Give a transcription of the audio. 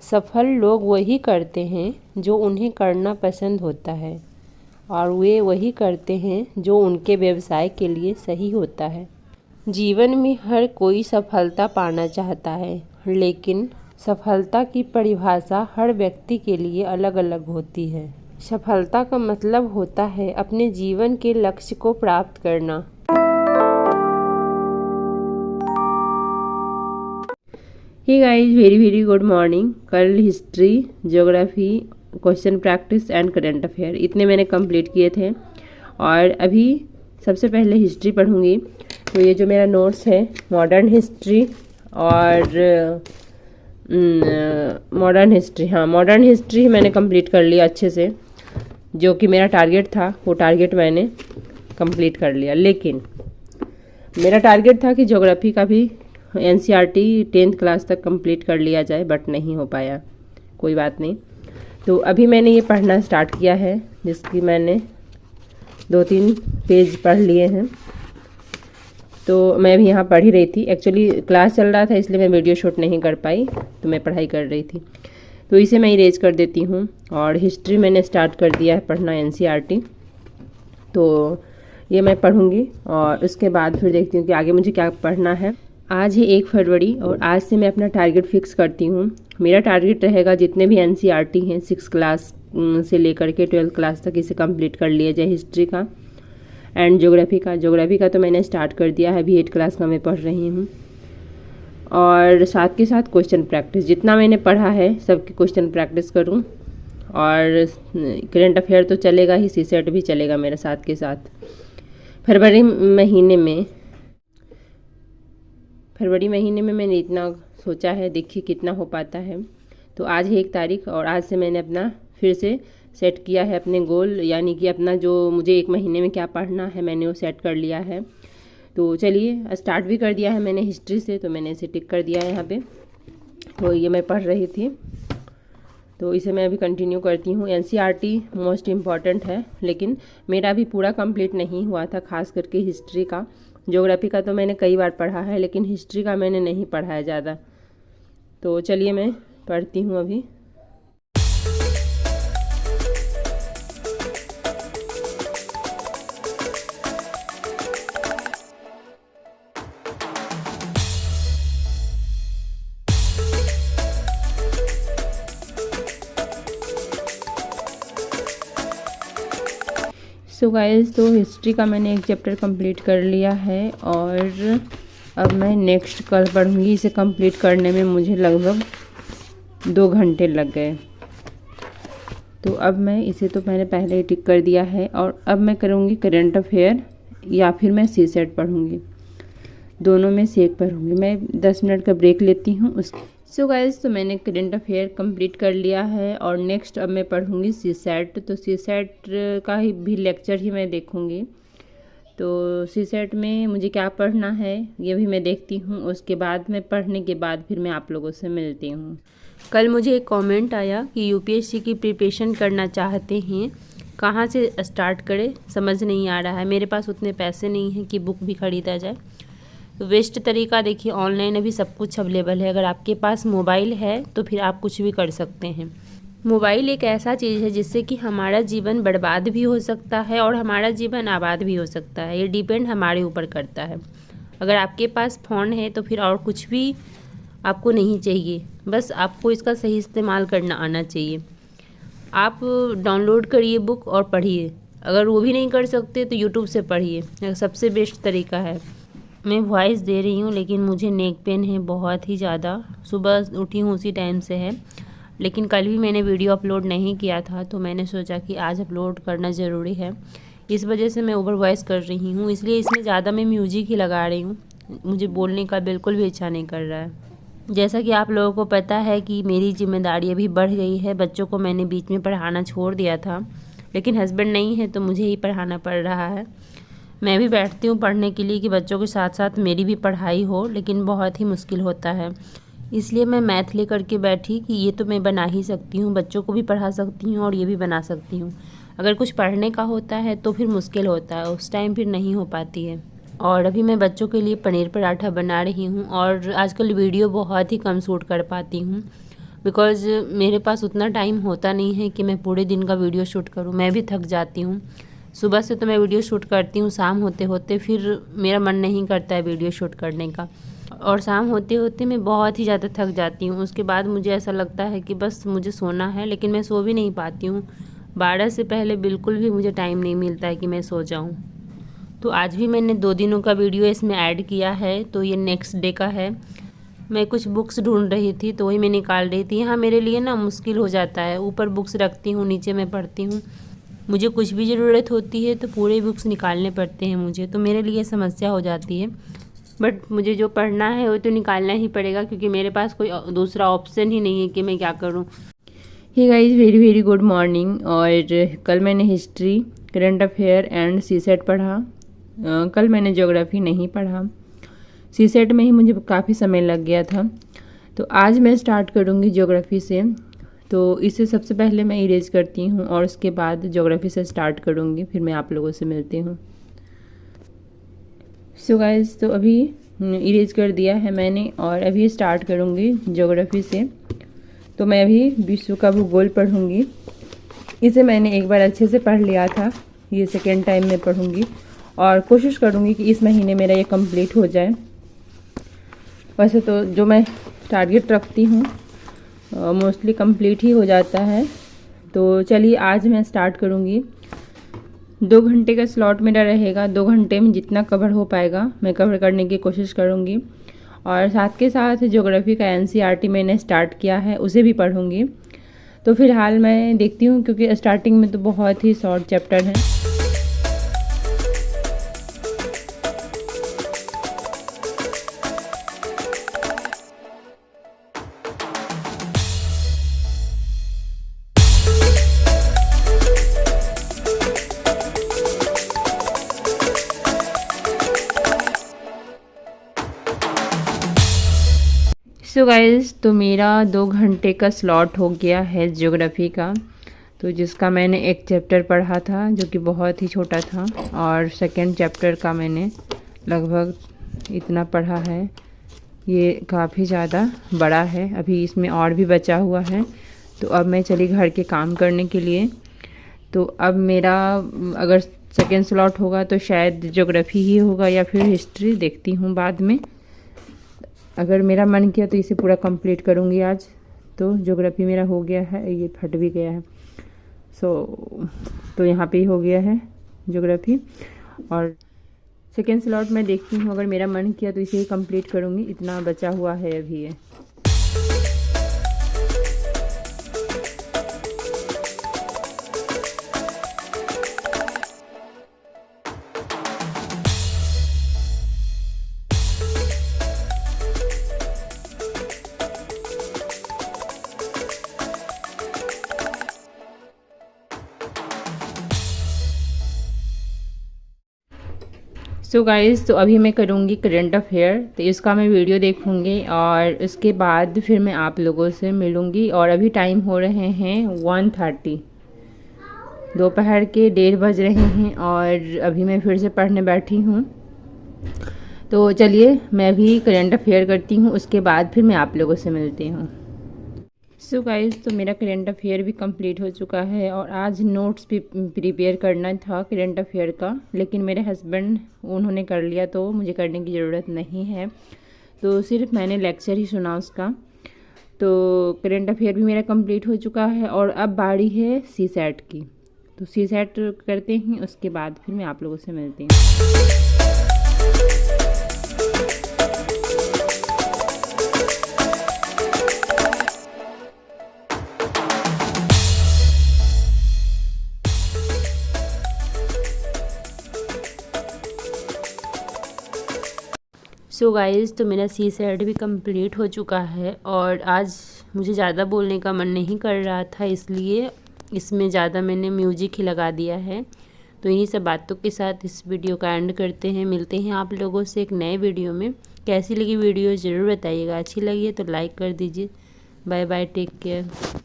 सफल लोग वही करते हैं जो उन्हें करना पसंद होता है और वे वही करते हैं जो उनके व्यवसाय के लिए सही होता है। जीवन में हर कोई सफलता पाना चाहता है, लेकिन सफलता की परिभाषा हर व्यक्ति के लिए अलग अलग होती है। सफलता का मतलब होता है अपने जीवन के लक्ष्य को प्राप्त करना। Hey guys, very very good morning. कल history, geography, question practice and current affair इतने मैंने कंप्लीट किए थे और अभी सबसे पहले हिस्ट्री पढ़ूंगी। तो ये जो मेरा नोट्स है मॉडर्न हिस्ट्री और मॉडर्न हिस्ट्री मैंने कंप्लीट कर लिया अच्छे से। जो कि मेरा टारगेट था वो टारगेट मैंने कंप्लीट कर लिया, लेकिन मेरा टारगेट था कि ज्योग्राफी का भी एनसीईआरटी 10th क्लास तक कंप्लीट कर लिया जाए, बट नहीं हो पाया। कोई बात नहीं। तो अभी मैंने ये पढ़ना स्टार्ट किया है, जिसकी मैंने 2-3 पेज पढ़ लिए हैं। तो मैं अभी यहाँ पढ़ ही रही थी। एक्चुअली क्लास चल रहा था इसलिए मैं वीडियो शूट नहीं कर पाई, तो मैं पढ़ाई कर रही थी। तो इसे मैं इरेज कर देती हूँ। और हिस्ट्री मैंने स्टार्ट कर दिया है पढ़ना, एनसीईआरटी। तो ये मैं पढ़ूँगी और उसके बाद फिर देखती हूँ कि आगे मुझे क्या पढ़ना है। आज है 1 फरवरी और आज से मैं अपना टारगेट फिक्स करती हूँ। मेरा टारगेट रहेगा जितने भी एनसीईआरटी हैं 6 क्लास से लेकर के 12th क्लास तक इसे कंप्लीट कर लिया जाए। हिस्ट्री का एंड ज्योग्राफी का तो मैंने स्टार्ट कर दिया है, अभी 8 क्लास का मैं पढ़ रही हूँ। और साथ के साथ क्वेश्चन प्रैक्टिस, जितना मैंने पढ़ा है सबकी क्वेश्चन प्रैक्टिस करूँ। और करंट अफेयर तो चलेगा ही, सीसेट भी चलेगा मेरे साथ के साथ। फरवरी महीने में मैंने इतना सोचा है, देखिए कितना हो पाता है। तो आज है 1 तारीख और आज से मैंने अपना फिर से सेट किया है अपने गोल, यानी कि अपना जो मुझे 1 महीने में क्या पढ़ना है मैंने वो सेट कर लिया है। तो चलिए स्टार्ट भी कर दिया है मैंने हिस्ट्री से, तो मैंने इसे टिक कर दिया है यहाँ पे। तो ये मैं पढ़ रही थी, तो इसे मैं अभी कंटिन्यू करती हूँ। एनसीईआरटी मोस्ट इम्पॉर्टेंट है, लेकिन मेरा भी पूरा कंप्लीट नहीं हुआ था, खास करके हिस्ट्री का। ज्योग्राफी का तो मैंने कई बार पढ़ा है, लेकिन हिस्ट्री का मैंने नहीं पढ़ा है ज़्यादा। तो चलिए मैं पढ़ती हूँ अभी। सो गाइस, तो हिस्ट्री का मैंने 1 चैप्टर कंप्लीट कर लिया है और अब मैं नेक्स्ट कल पढ़ूंगी। इसे कंप्लीट करने में मुझे लगभग 2 घंटे लग गए। तो अब मैं इसे तो मैंने पहले ही टिक कर दिया है और अब मैं करूँगी करंट अफेयर या फिर मैं सीसेट पढ़ूँगी। दोनों में से एक पढ़ूँगी। मैं 10 मिनट का ब्रेक लेती हूँ। सो गाइस, तो मैंने करंट अफेयर कंप्लीट कर लिया है और नेक्स्ट अब मैं पढ़ूँगी सीसेट। तो सीसेट का ही भी लेक्चर ही मैं देखूँगी। तो सीसेट में मुझे क्या पढ़ना है ये भी मैं देखती हूँ। उसके बाद मैं पढ़ने के बाद फिर मैं आप लोगों से मिलती हूँ। कल मुझे एक कमेंट आया कि यूपीएससी की प्रिपरेशन करना चाहते हैं, कहाँ से स्टार्ट करें, समझ नहीं आ रहा है। मेरे पास उतने पैसे नहीं हैं कि बुक भी ख़रीदा जाए। तो बेस्ट तरीका देखिए, ऑनलाइन अभी सब कुछ अवेलेबल है। अगर आपके पास मोबाइल है तो फिर आप कुछ भी कर सकते हैं। मोबाइल एक ऐसा चीज़ है जिससे कि हमारा जीवन बर्बाद भी हो सकता है और हमारा जीवन आबाद भी हो सकता है। ये डिपेंड हमारे ऊपर करता है। अगर आपके पास फ़ोन है तो फिर और कुछ भी आपको नहीं चाहिए, बस आपको इसका सही इस्तेमाल करना आना चाहिए। आप डाउनलोड करिए बुक और पढ़िए। अगर वो भी नहीं कर सकते तो यूट्यूब से पढ़िए, सबसे बेस्ट तरीका है। मैं वॉइस दे रही हूँ लेकिन मुझे नेक पेन है बहुत ही ज़्यादा। सुबह उठी हूँ उसी टाइम से है, लेकिन कल भी मैंने वीडियो अपलोड नहीं किया था, तो मैंने सोचा कि आज अपलोड करना ज़रूरी है। इस वजह से मैं ओवर वॉइस कर रही हूँ, इसलिए इसमें ज़्यादा मैं म्यूजिक ही लगा रही हूँ। मुझे बोलने का बिल्कुल भी इच्छा नहीं कर रहा है। जैसा कि आप लोगों को पता है कि मेरी जिम्मेदारी अभी बढ़ गई है। बच्चों को मैंने बीच में पढ़ाना छोड़ दिया था, लेकिन हस्बैंड नहीं है तो मुझे ही पढ़ाना पड़ रहा है। मैं भी बैठती हूँ पढ़ने के लिए कि बच्चों के साथ साथ मेरी भी पढ़ाई हो, लेकिन बहुत ही मुश्किल होता है। इसलिए मैं मैथ लेकर के बैठी कि ये तो मैं बना ही सकती हूँ, बच्चों को भी पढ़ा सकती हूँ और ये भी बना सकती हूँ। अगर कुछ पढ़ने का होता है तो फिर मुश्किल होता है, उस टाइम फिर नहीं हो पाती है। और अभी मैं बच्चों के लिए पनीर पराठा बना रही हूँ और आजकल वीडियो बहुत ही कम शूट कर पाती हूँ। बिकॉज़ मेरे पास उतना टाइम होता नहीं है कि मैं पूरे दिन का वीडियो शूट करूँ। मैं भी थक जाती हूँ। सुबह से तो मैं वीडियो शूट करती हूँ, शाम होते होते फिर मेरा मन नहीं करता है वीडियो शूट करने का, और शाम होते होते मैं बहुत ही ज़्यादा थक जाती हूँ। उसके बाद मुझे ऐसा लगता है कि बस मुझे सोना है, लेकिन मैं सो भी नहीं पाती हूँ। 12 से पहले बिल्कुल भी मुझे टाइम नहीं मिलता है कि मैं सो जाऊँ। तो आज भी मैंने 2 दिनों का वीडियो इसमें ऐड किया है, तो ये नेक्स्ट डे का है। मैं कुछ बुक्स ढूंढ रही थी तो वही मैं निकाल रही थी। यहाँ मेरे लिए ना मुश्किल हो जाता है, ऊपर बुक्स रखती हूँ, नीचे मैं पढ़ती हूँ। मुझे कुछ भी ज़रूरत होती है तो पूरे बुक्स निकालने पड़ते हैं मुझे, तो मेरे लिए समस्या हो जाती है। बट मुझे जो पढ़ना है वो तो निकालना ही पड़ेगा, क्योंकि मेरे पास कोई दूसरा ऑप्शन ही नहीं है कि मैं क्या करूँ। Hey guys, very very good morning. और कल मैंने history, current affair and CSAT पढ़ा। कल मैंने ज्योग्राफी नहीं पढ़ा। सीसेट में ही मुझे काफ़ी समय लग गया था। तो आज मैं स्टार्ट करूँगी ज्योग्राफी से। तो इसे सबसे पहले मैं इरेज करती हूँ और उसके बाद ज्योग्राफी से स्टार्ट करूँगी, फिर मैं आप लोगों से मिलती हूँ। सो गाइस, तो अभी इरेज कर दिया है मैंने और अभी स्टार्ट करूँगी ज्योग्राफी से। तो मैं अभी विश्व का भूगोल पढ़ूँगी। इसे मैंने एक बार अच्छे से पढ़ लिया था, ये सेकेंड टाइम में पढ़ूँगी और कोशिश करूँगी कि इस महीने मेरा ये कंप्लीट हो जाए। वैसे तो जो मैं टारगेट रखती हूँ मोस्टली कंप्लीट ही हो जाता है। तो चलिए आज मैं स्टार्ट करूँगी। 2 घंटे का स्लॉट मेरा रहेगा। 2 घंटे में जितना कवर हो पाएगा मैं कवर करने की कोशिश करूँगी। और साथ के साथ ज्योग्राफी का एनसीईआरटी मैंने स्टार्ट किया है, उसे भी पढ़ूँगी। तो फिलहाल मैं देखती हूँ, क्योंकि स्टार्टिंग में तो बहुत ही शॉर्ट चैप्टर है। सो गाइस, तो मेरा 2 घंटे का स्लॉट हो गया है ज्योग्राफी का। तो जिसका मैंने एक चैप्टर पढ़ा था जो कि बहुत ही छोटा था, और सेकंड चैप्टर का मैंने लगभग इतना पढ़ा है। ये काफ़ी ज़्यादा बड़ा है, अभी इसमें और भी बचा हुआ है। तो अब मैं चली घर के काम करने के लिए। तो अब मेरा अगर सेकंड स्लॉट होगा तो शायद ज्योग्राफी ही होगा या फिर हिस्ट्री, देखती हूँ बाद में। अगर मेरा मन किया तो इसे पूरा कंप्लीट करूँगी आज। तो ज्योग्राफी मेरा हो गया है, ये फट भी गया है। तो यहाँ पे ही हो गया है ज्योग्राफी। और सेकेंड स्लॉट मैं देखती हूँ, अगर मेरा मन किया तो इसे ही कंप्लीट करूँगी। इतना बचा हुआ है अभी ये। सो गाइज़, तो अभी मैं करूँगी करंट अफेयर। तो इसका मैं वीडियो देखूँगी और उसके बाद फिर मैं आप लोगों से मिलूँगी। और अभी टाइम हो रहे हैं 1:30, दोपहर के 1:30 बज रहे हैं और अभी मैं फिर से पढ़ने बैठी हूँ। तो चलिए मैं अभी करंट अफेयर करती हूँ, उसके बाद फिर मैं आप लोगों से मिलती हूँ। सो गाइस, तो मेरा करंट अफेयर भी कंप्लीट हो चुका है और आज नोट्स भी प्रिपेयर करना था करंट अफेयर का, लेकिन मेरे हस्बैंड उन्होंने कर लिया तो मुझे करने की ज़रूरत नहीं है। तो सिर्फ मैंने लेक्चर ही सुना उसका। तो करंट अफेयर भी मेरा कंप्लीट हो चुका है और अब बारी है सीसेट की। तो सीसेट करते हैं, उसके बाद फिर मैं आप लोगों से मिलती हूँ। सो गाइज़, तो मेरा सीसेट भी कंप्लीट हो चुका है और आज मुझे ज़्यादा बोलने का मन नहीं कर रहा था, इसलिए इसमें ज़्यादा मैंने म्यूजिक ही लगा दिया है। तो इन्हीं सब बातों के साथ इस वीडियो का एंड करते हैं। मिलते हैं आप लोगों से एक नए वीडियो में। कैसी लगी वीडियो ज़रूर बताइएगा, अच्छी लगी है तो लाइक कर दीजिए। Bye bye, take care.